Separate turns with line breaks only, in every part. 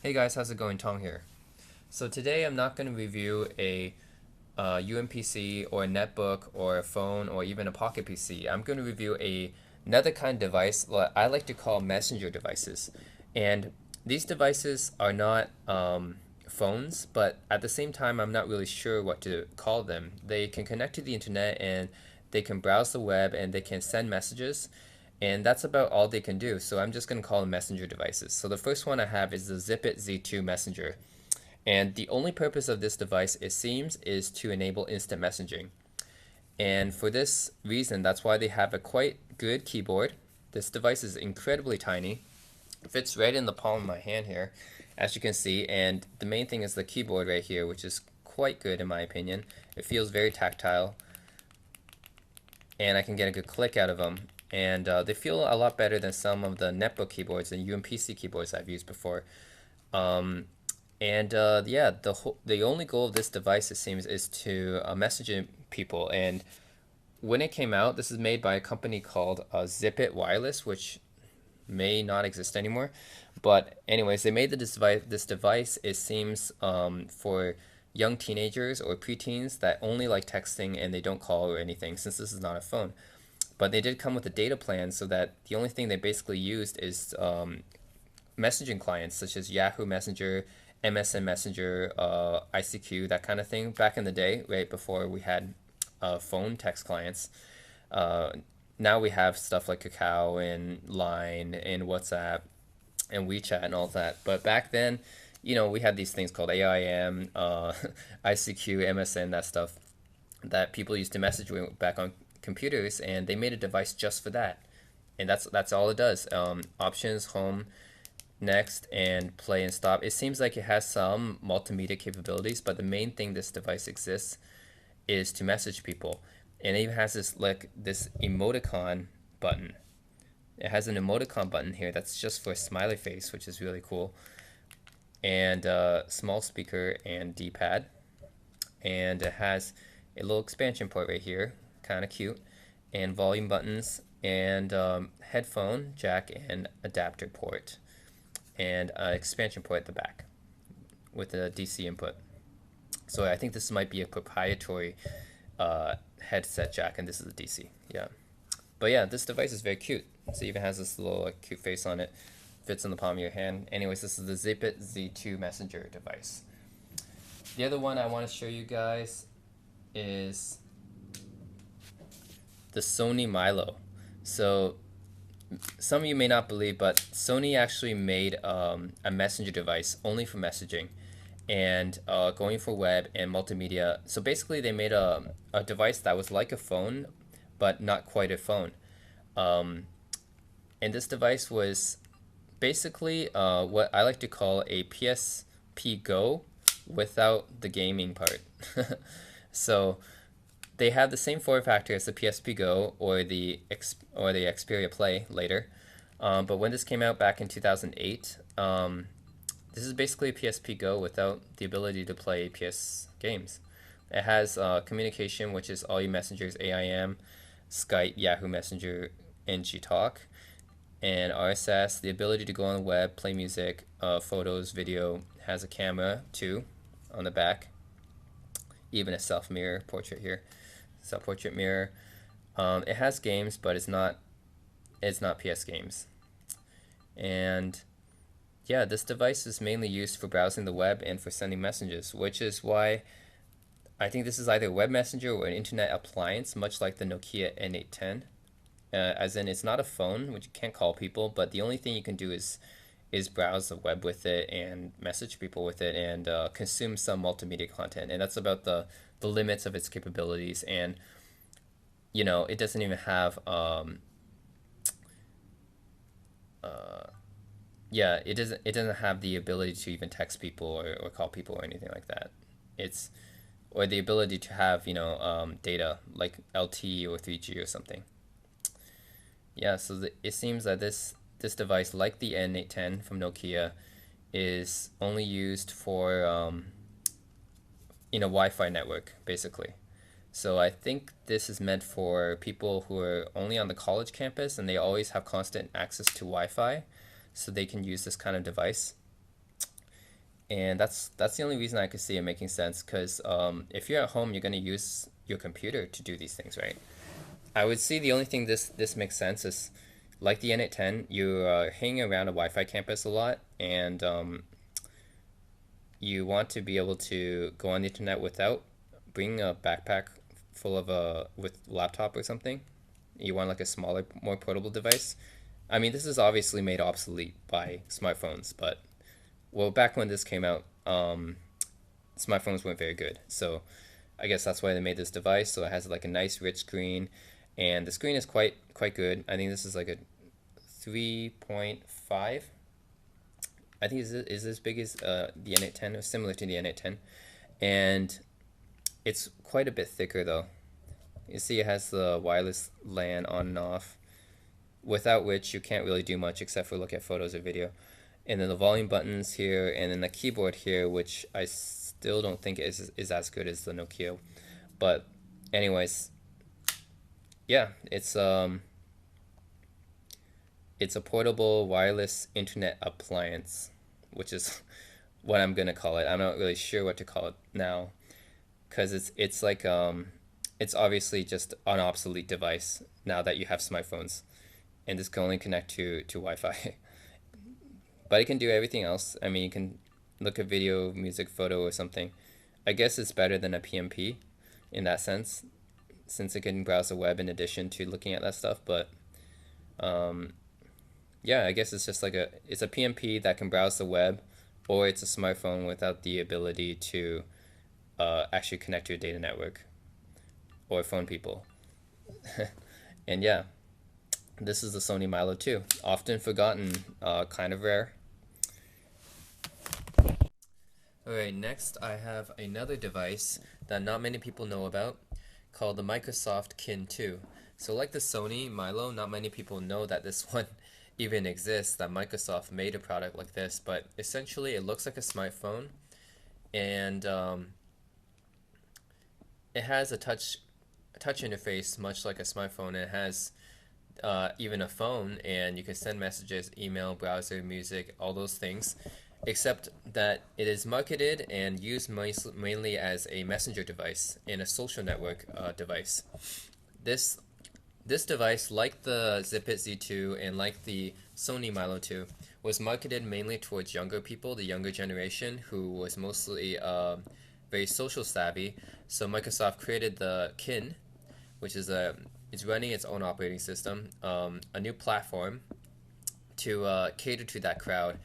Hey guys, how's it going? Tong here. So today I'm not going to review a UMPC or a netbook or a phone or even a pocket PC. I'm going to review another kind of device what I like to call messenger devices. And these devices are not phones, but at the same time I'm not really sure what to call them. They can connect to the internet and they can browse the web and they can send messages, and that's about all they can do. So I'm just going to call them messenger devices. So the first one I have is the Zipit Z2 Messenger. And the only purpose of this device, it seems, is to enable instant messaging. And for this reason, that's why they have a quite good keyboard. This device is incredibly tiny. It fits right in the palm of my hand here, as you can see. And the main thing is the keyboard right here, which is quite good in my opinion. It feels very tactile, and I can get a good click out of them. And they feel a lot better than some of the netbook keyboards and UMPC keyboards I've used before. Um, and yeah, the only goal of this device, it seems, is to message people. And when it came out, this is made by a company called Zipit Wireless, which may not exist anymore. But anyways, they made This device, it seems, for young teenagers or preteens that only like texting and they don't call or anything, since this is not a phone. But they did come with a data plan, so that the only thing they basically used is messaging clients such as Yahoo Messenger, MSN Messenger, ICQ, that kind of thing. Back in the day, right before we had phone text clients, uh, now we have stuff like Kakao and Line and WhatsApp and WeChat and all that. But back then, we had these things called AIM, ICQ, MSN, that stuff that people used to message with back on computers, and they made a device just for that. And that's all it does. Options, home, next, and play and stop. It seems like it has some multimedia capabilities, but the main thing this device exists is to message people. And it even has this emoticon button. It has an emoticon button here that's just for a smiley face, which is really cool. And small speaker and D-pad. And it has a little expansion port right here, kind of cute. And volume buttons and headphone jack and adapter port, and an expansion port at the back with a DC input. So I think this might be a proprietary headset jack, and this is a DC. Yeah, but yeah, this device is very cute. So it even has this little cute face on it. Fits in the palm of your hand. Anyways, this is the Zipit Z2 Messenger device. The other one I want to show you guys is the Sony Mylo. So some of you may not believe, but Sony actually made a messenger device only for messaging and going for web and multimedia. So basically, they made a device that was like a phone, but not quite a phone. Um, and this device was basically what I like to call a PSP Go without the gaming part. So they have the same form factor as the PSP Go or the Xperia Play later. But when this came out back in 2008, this is basically a PSP Go without the ability to play PS games. It has communication, which is all your messengers, AIM, Skype, Yahoo Messenger, and Gtalk, and RSS, the ability to go on the web, play music, photos, video. Has a camera too on the back, even a self mirror portrait here, self portrait mirror. It has games, but it's not PS games. And yeah, this device is mainly used for browsing the web and for sending messages, which is why I think this is either a web messenger or an internet appliance, much like the Nokia N810. As in, it's not a phone, which you can't call people, but the only thing you can do is browse the web with it and message people with it and consume some multimedia content. And that's about the limits of its capabilities. And it doesn't even have yeah, it doesn't have the ability to even text people or call people or anything like that. It's or the ability to have data like LTE or 3G or something. Yeah, so it seems that this device, like the N810 from Nokia, is only used for Wi-Fi network basically. So I think this is meant for people who are only on the college campus and they always have constant access to Wi-Fi, so they can use this kind of device. and that's the only reason I could see it making sense. Because if you're at home, you're gonna use your computer to do these things, right? I would see the only thing this makes sense is like the N810, you're hanging around a Wi-Fi campus a lot, and you want to be able to go on the internet without bringing a backpack full of a with laptop or something. You want like a smaller, more portable device. I mean, this is obviously made obsolete by smartphones, but well, back when this came out, smartphones weren't very good. So I guess that's why they made this device. So it has like a nice rich screen, and the screen is quite good. I think this is like a 3.5. I think is as big as the N810, or similar to the N810, and it's quite a bit thicker though. You see, it has the wireless LAN on and off, without which you can't really do much except for look at photos or video. And then the volume buttons here, and then the keyboard here, which I still don't think is as good as the Nokia. But anyways, yeah, it's a portable wireless internet appliance, which is what I'm gonna call it. I'm not really sure what to call it now, because it's like it's obviously just an obsolete device now that you have smartphones, and this can only connect to Wi-Fi. But it can do everything else. I mean, you can look at video, music, photo, or something. I guess it's better than a PMP in that sense, since it can browse the web in addition to looking at that stuff. But um, yeah, I guess it's just like it's a PMP that can browse the web, or it's a smartphone without the ability to actually connect to a data network or phone people. And yeah, this is the Sony Mylo 2. Often forgotten, kind of rare. Alright, next I have another device that not many people know about, called the Microsoft Kin 2. So like the Sony Mylo, not many people know that this one even exists, that Microsoft made a product like this, but essentially it looks like a smartphone, and it has a touch interface much like a smartphone. It has even a phone, and you can send messages, email, browser, music, all those things, except that it is marketed and used mainly as a messenger device and a social network device. This this device, like the Zipit Z2 and like the Sony Mylo 2, was marketed mainly towards younger people, the younger generation, who was mostly very social savvy. So Microsoft created the Kin, which is it's running its own operating system, a new platform to cater to that crowd,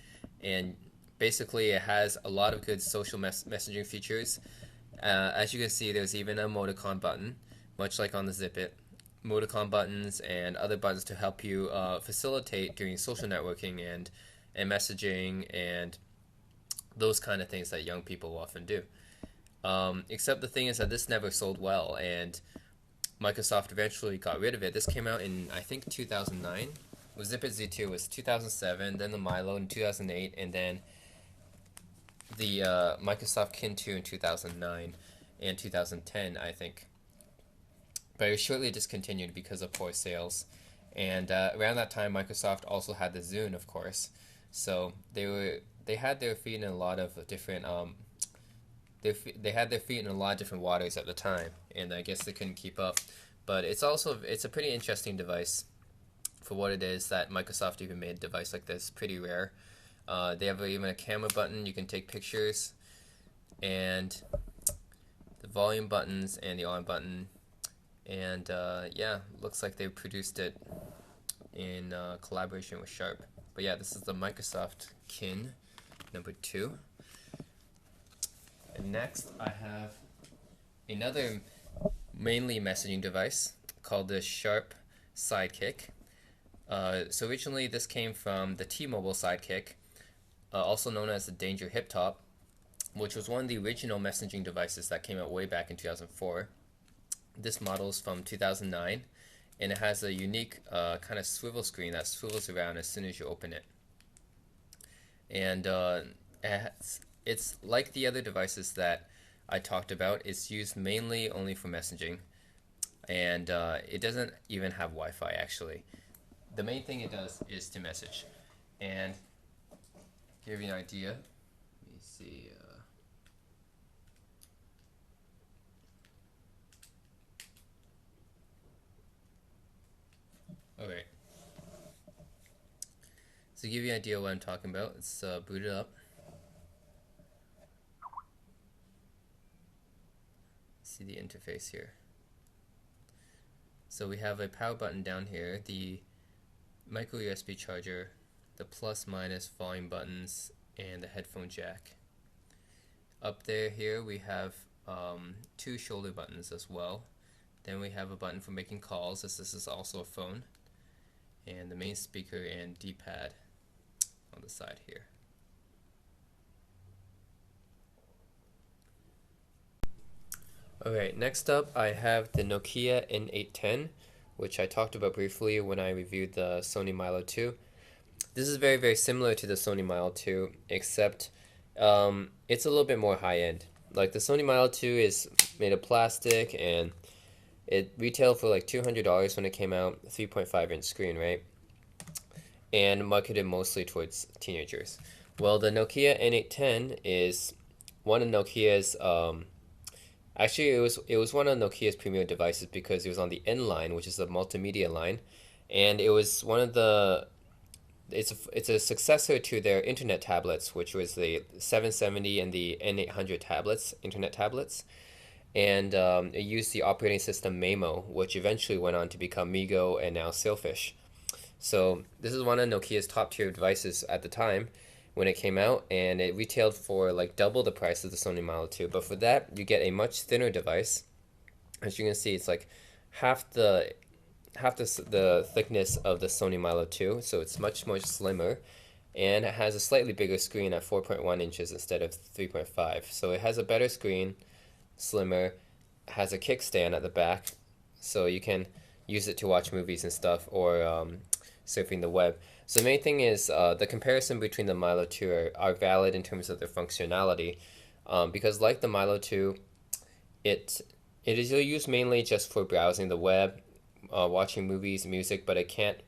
and basically it has a lot of good social messaging features. As you can see, there's even a emoticon button, much like on the Zipit. Emoticon buttons and other buttons to help you facilitate doing social networking and messaging and those kind of things that young people often do. Except the thing is that this never sold well, and Microsoft eventually got rid of it. This came out in, I think, 2009. Well, Zipit Z2 was 2007, then the Mylo in 2008, and then the Microsoft Kin 2 in 2009 and 2010, I think. But it was shortly discontinued because of poor sales. And around that time, Microsoft also had the Zune, of course. So they had their feet in a lot of different they had their feet in a lot of different waters at the time, and I guess they couldn't keep up. But it's a pretty interesting device for what it is, that Microsoft even made a device like this. Pretty rare. They have even a camera button, you can take pictures, and the volume buttons and the on button. And yeah, looks like they produced it in collaboration with Sharp. But yeah, this is the Microsoft Kin number 2. And next I have another mainly messaging device called the Sharp Sidekick. So originally this came from the Tmobile Sidekick, also known as the Danger Hip Top, which was one of the original messaging devices that came out way back in 2004. This model is from 2009, and it has a unique kind of swivel screen that swivels around as soon as you open it. And it's like the other devices that I talked about. It's used mainly only for messaging, and it doesn't even have Wi-Fi actually. The main thing it does is to message. And to give you an idea, let me see. Alright. So to give you an idea of what I'm talking about, let's boot it up. See the interface here. So we have a power button down here, the micro USB charger, the plus minus volume buttons, and the headphone jack. Up there here we have two shoulder buttons as well. Then we have a button for making calls, as this is also a phone, and the main speaker and D-pad on the side here. Alright, next up I have the Nokia N810, which I talked about briefly when I reviewed the Sony Mylo 2. This is very, very similar to the Sony Mylo 2, except it's a little bit more high-end. Like the Sony Mylo 2 is made of plastic, and it retailed for like $200 when it came out, 3.5-inch screen, right? And marketed mostly towards teenagers. Well, the Nokia N810 is one of Nokia's actually, it was one of Nokia's premier devices because it was on the N line, which is the multimedia line, and it was one of the it's a successor to their internet tablets, which was the 770 and the N800 tablets, internet tablets, and it used the operating system Maemo, which eventually went on to become MeeGo and now Sailfish. So this is one of Nokia's top tier devices at the time when it came out, and it retailed for like double the price of the Sony Mylo 2. But for that, you get a much thinner device. As you can see, it's like half the thickness of the Sony Mylo 2, so it's much more slimmer, and it has a slightly bigger screen at 4.1 inches instead of 3.5. So it has a better screen, slimmer, has a kickstand at the back, so you can use it to watch movies and stuff, or surfing the web. So the main thing is the comparison between the Mylo 2 are valid in terms of their functionality, because like the Mylo 2, it is used mainly just for browsing the web, watching movies, music, but it can't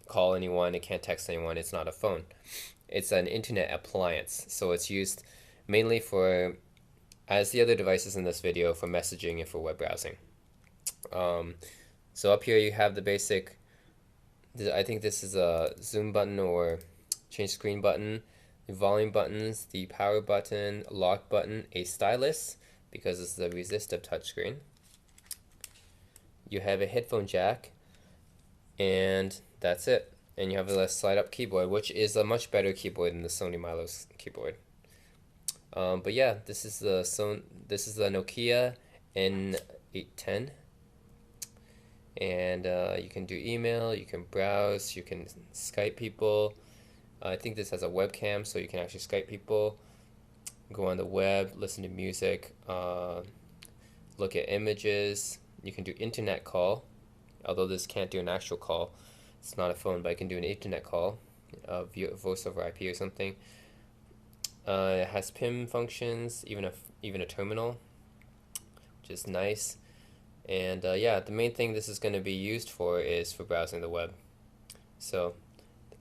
call anyone, it can't text anyone, it's not a phone. It's an internet appliance, so it's used mainly for, as the other devices in this video, for messaging and for web browsing. So up here you have the basic, I think this is a zoom button or change screen button, the volume buttons, the power button, lock button, a stylus because it's the resistive touchscreen. You have a headphone jack, and that's it. And you have a slide up keyboard, which is a much better keyboard than the Sony Mylo's keyboard. But yeah, this is the Nokia N810. And you can do email, you can browse, you can Skype people. I think this has a webcam, so you can actually Skype people, go on the web, listen to music, look at images. You can do internet call, although this can't do an actual call. It's not a phone, but I can do an internet call, voice over IP or something. It has PIM functions, even a terminal, which is nice. And yeah, the main thing this is going to be used for is for browsing the web. So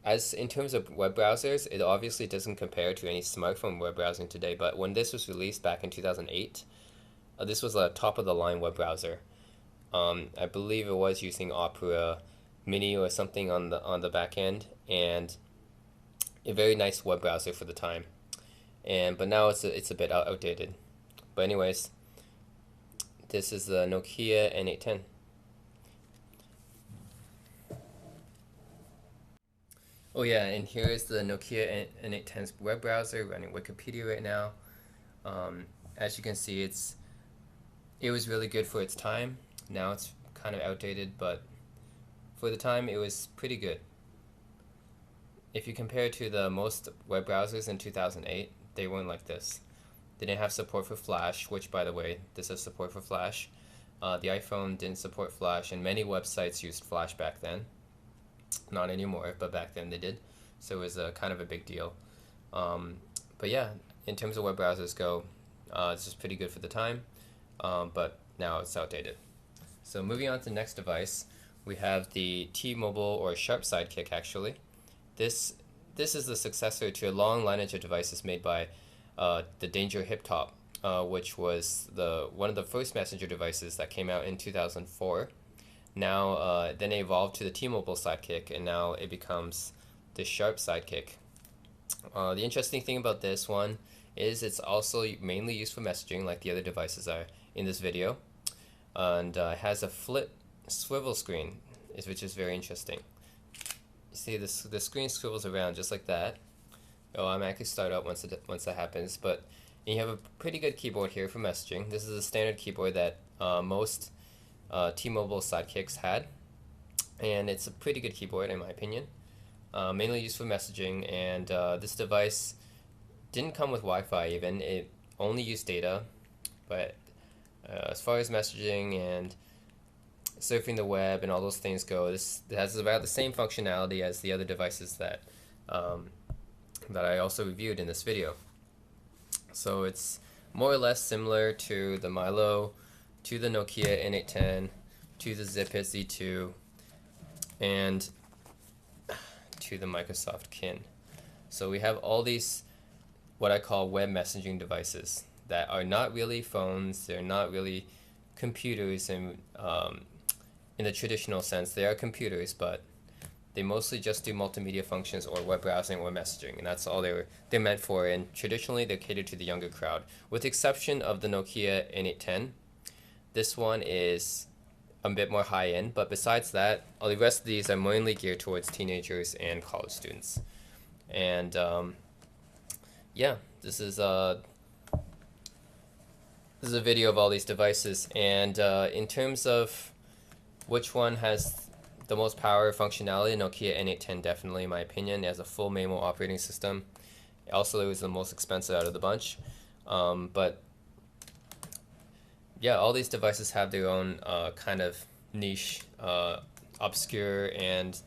as in terms of web browsers, it obviously doesn't compare to any smartphone web browsing today, but when this was released back in 2008, this was a top of the line web browser. I believe it was using Opera Mini or something on the back end, and a very nice web browser for the time. But now it's a bit outdated. But anyways, this is the Nokia N810. Oh yeah, and here is the Nokia N810's web browser running Wikipedia right now. As you can see, it was really good for its time. Now it's kind of outdated, but for the time it was pretty good. If you compare to the most web browsers in 2008, they weren't like this. They didn't have support for Flash, which by the way, this has support for Flash. The iPhone didn't support Flash, and many websites used Flash back then. Not anymore, but back then they did. So it was kind of a big deal. But yeah, in terms of web browsers go, it's just pretty good for the time, but now it's outdated. So moving on to the next device, we have the T-Mobile or Sharp Sidekick actually. This is the successor to a long lineage of devices made by the Danger Hip Top, which was one of the first messenger devices that came out in 2004. Now, then it evolved to the Tmobile Sidekick, and now it becomes the Sharp Sidekick. The interesting thing about this one is it's also mainly used for messaging, like the other devices are in this video, and has a flip swivel screen, which is very interesting. You see, the screen swivels around just like that. Oh, I'm actually start out once that happens, but you have a pretty good keyboard here for messaging. This is a standard keyboard that most T-Mobile Sidekicks had, and it's a pretty good keyboard in my opinion. Mainly used for messaging, and this device didn't come with Wi-Fi even. It only used data, but as far as messaging and surfing the web and all those things go, this has about the same functionality as the other devices that that I also reviewed in this video. So it's more or less similar to the Mylo, to the Nokia N810, to the Zipit Z2, and to the Microsoft Kin. So we have all these what I call web messaging devices that are not really phones, they're not really computers in the traditional sense. They are computers, but they mostly just do multimedia functions or web browsing or messaging, and that's all they're meant for, and traditionally they're catered to the younger crowd. With the exception of the Nokia N810, this one is a bit more high-end, but besides that, all the rest of these are mainly geared towards teenagers and college students. And yeah, this is a video of all these devices, and in terms of which one has the most power functionality, Nokia N810 definitely, in my opinion. It has a full MAMO operating system. Also, it was the most expensive out of the bunch. But yeah, all these devices have their own kind of niche, obscure, and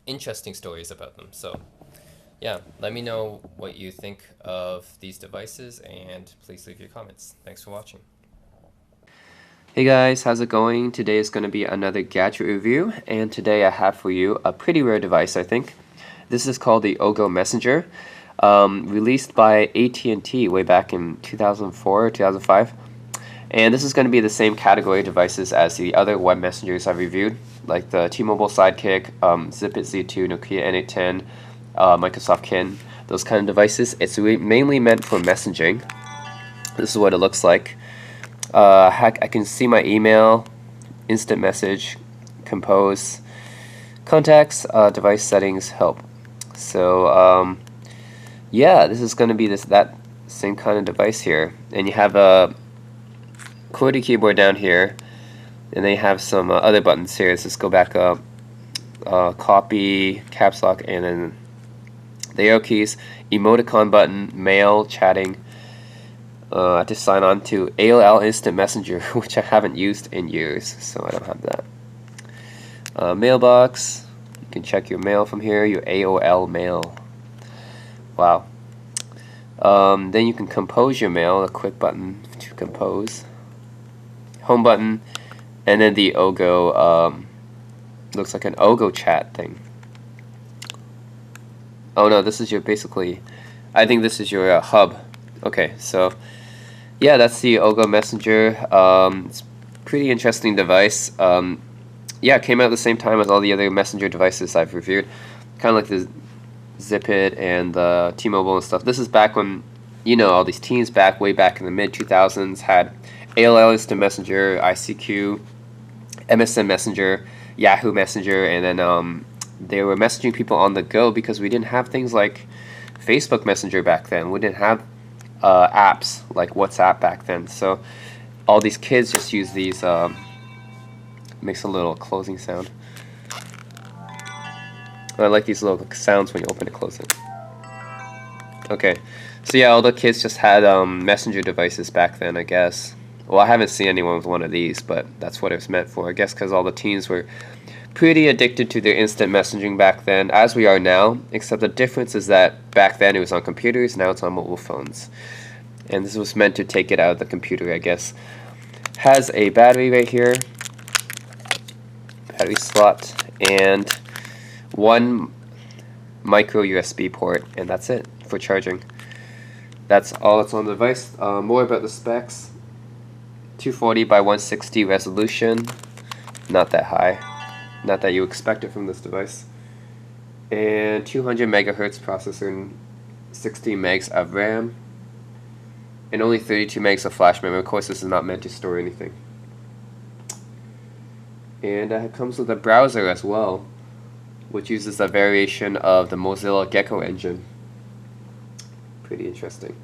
interesting stories about them. So yeah, let me know what you think of these devices, and please leave your comments. Thanks for watching.
Hey guys, how's it going? Today is going to be another gadget review, and today I have for you a pretty rare device, I think. This is called the OGO Messenger, released by AT&T way back in 2004 or 2005. And this is going to be the same category of devices as the other web messengers I've reviewed, like the Tmobile Sidekick, Zipit Z2, Nokia N810, Microsoft Kin, those kind of devices. It's mainly meant for messaging. This is what it looks like. I can see my email, instant message, compose, contacts, device settings, help. So yeah, this is going to be that same kind of device here, and you have a QWERTY keyboard down here, and then you have some other buttons here. Let's just go back up, copy, caps lock, and then the arrow keys, emoticon button, mail, chatting. I have to sign on to AOL Instant Messenger, which I haven't used in years, so I don't have that. Mailbox, you can check your mail from here, your AOL mail. Wow. Then you can compose your mail, a quick button to compose. Home button, and then the OGO, looks like an OGO chat thing. Oh no, this is your I think this is your hub. Okay, so yeah, that's the OGO Messenger. It's a pretty interesting device. Yeah, it came out at the same time as all the other messenger devices I've reviewed. Kind of like the Zipit and the T-Mobile and stuff. This is back when, you know, all these teens way back in the mid-2000s had AOL Instant Messenger, ICQ, MSN Messenger, Yahoo Messenger, and then they were messaging people on the go because we didn't have things like Facebook Messenger back then. We didn't have apps like WhatsApp back then, so all these kids just use these. Makes a little closing sound. I like these little sounds when you open and close it. Okay, so yeah, all the kids just had messenger devices back then, I guess. Well, I haven't seen anyone with one of these, but that's what it was meant for, I guess, because all the teens were pretty addicted to their instant messaging back then, as we are now, except the difference is that back then it was on computers, now it's on mobile phones. And this was meant to take it out of the computer, I guess. Has a battery right here, battery slot, and one micro USB port, and that's it for charging. That's all that's on the device. More about the specs. 240 by 160 resolution. Not that high. Not that you expect it from this device. And 200 megahertz processor and 16 megs of RAM. And only 32 megs of flash memory. Of course, this is not meant to store anything. And it comes with a browser as well, which uses a variation of the Mozilla Gecko engine. Pretty interesting.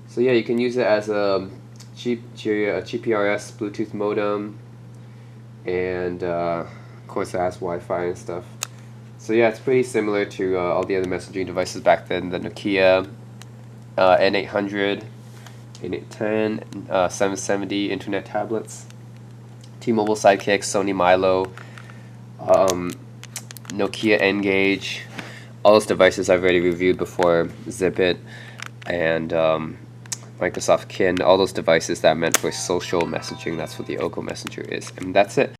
So yeah, you can use it as a GPRS Bluetooth modem, and of course it has Wi-Fi and stuff. So yeah, it's pretty similar to all the other messaging devices back then, the Nokia N800, N810, 770 internet tablets, Tmobile Sidekick, Sony Mylo, Nokia N810. All those devices I've already reviewed before, Zipit, and Microsoft Kin, all those devices that are meant for social messaging. That's what the OGO Messenger is. And that's it.